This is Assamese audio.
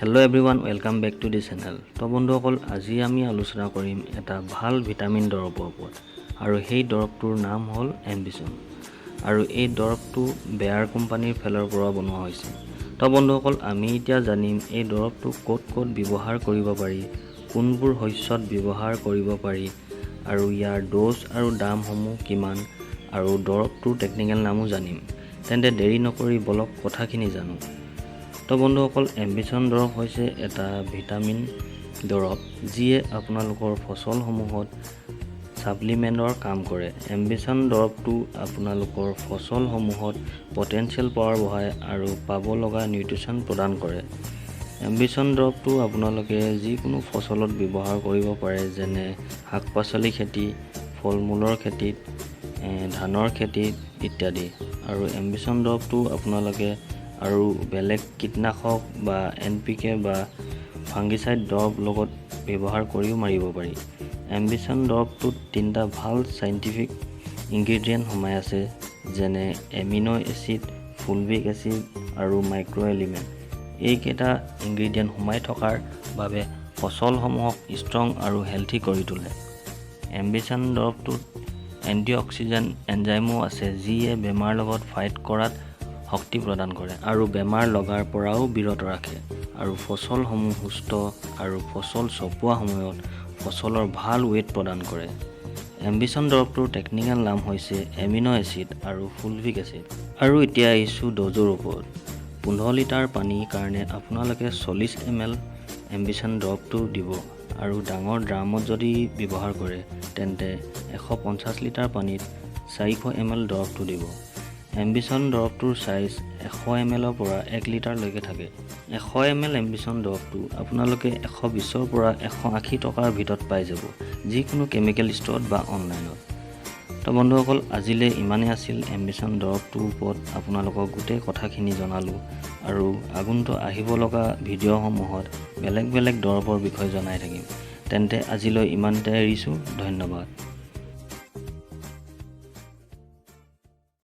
Hello everyone, welcome back to the channel. তো বন্ধুসকল আজি আমি আলোচনা কৰিম এটা ভাল ভিটামিন দৰৱৰ ওপৰত আৰু সেই দৰৱটোৰ নাম হ'ল এম্বিশন আৰু এই দৰৱটো বেয়াৰ কোম্পানীৰ ফালৰ পৰা বনোৱা হৈছে। তো বন্ধুসকল আমি এতিয়া জানিম এই দৰৱটো ক'ত ব্যৱহাৰ কৰিব পাৰি, কোনবোৰ শস্যত ব্যৱহাৰ কৰিব পাৰি আৰু ইয়াৰ ড'জ আৰু দামসমূহ কিমান আৰু দৰৱটোৰ টেকনিক্যাল নামো জানিম। তেন্তে দেৰি নকৰি বলক কথাখিনি জানো। তো বন্ধুসকল এম্বিশন দৰৱ হৈছে এটা ভিটামিন দৰৱ যিয়ে আপোনালোকৰ ফচলসমূহত সাপ্লিমেন্টৰ কাম কৰে। এম্বিশন দৰৱটো আপোনালোকৰ ফচলসমূহত পটেনশিয়েল পাৱাৰ বঢ়ায় আৰু পাব লগা নিউট্ৰিশন প্ৰদান কৰে। এম্বিশন দৰৱটো আপোনালোকে যিকোনো ফচলত ব্যৱহাৰ কৰিব পাৰে, যেনে শাক-পাচলি খেতি, ফল-মূলৰ খেতিত, ধানৰ খেতিত ইত্যাদি। আৰু এম্বিশন দৰৱটো আপোনালোকে আৰু বেলেগ কীটনাশক বা NPK বা ফাংগিসাইড দৰৱ লগত ব্যৱহাৰ কৰিও মাৰিব পাৰি। এম্বিশন দৰৱটোত তিনিটা ভাল সাইন্টিফিক ইনগ্ৰেডিয়েন্ট সোমাই আছে, যেনে এমিনো এচিড, ফুলভিক এচিড আৰু মাইক্ৰ এলিমেন্ট। এইকেইটা ইনগ্ৰেডিয়েন্ট সোমাই থকাৰ বাবে ফচলসমূহক ষ্ট্ৰং আৰু হেলথি কৰি তোলে। এম্বিশন দৰৱটোত এন্টিঅক্সিডেন্ট এনজাইমো আছে যিয়ে বেমাৰ লগত ফাইট কৰাত শক্তি প্ৰদান কৰে আৰু বেমাৰ লগাৰ পৰাও বিৰত ৰাখে আৰু ফচলসমূহ সুস্থ আৰু ফচল চপোৱা সময়ত ফচলৰ ভাল ৱেট প্ৰদান কৰে। এম্বিশন দৰৱটোৰ টেকনিক্যাল নাম হৈছে এমিনো এচিড আৰু ফুলভিক এচিড। আৰু এতিয়া আহিছোঁ ড'জৰ ওপৰত। 15 লিটাৰ পানীৰ কাৰণে আপোনালোকে 40 ml এম্বিশন দৰৱটো দিব আৰু ডাঙৰ ড্ৰামত যদি ব্যৱহাৰ কৰে তেন্তে 150 লিটাৰ পানীত 400 ml দৰৱটো দিব। এম্বিশন দৰৱটোৰ সাইজ 100 ml পৰা 1 লিটাৰলৈকে থাকে। 100 ml এম্বিশন দৰৱটো আপোনালোকে 120 পৰা 180 টকাৰ ভিতৰত পাই যাব, যিকোনো কেমিকেল ষ্ট'ৰত বা অনলাইনত। তো বন্ধুসকল আজিলৈ ইমানেই আছিল এম্বিশন দৰৱটোৰ ওপৰত আপোনালোকক গোটেই কথাখিনি জনালোঁ আৰু আগন্তুক আহিব লগা ভিডিঅ'সমূহত বেলেগ দৰৱৰ বিষয়ে জনাই থাকিম। তেন্তে আজিলৈ ইমানতে এৰিছোঁ, ধন্যবাদ।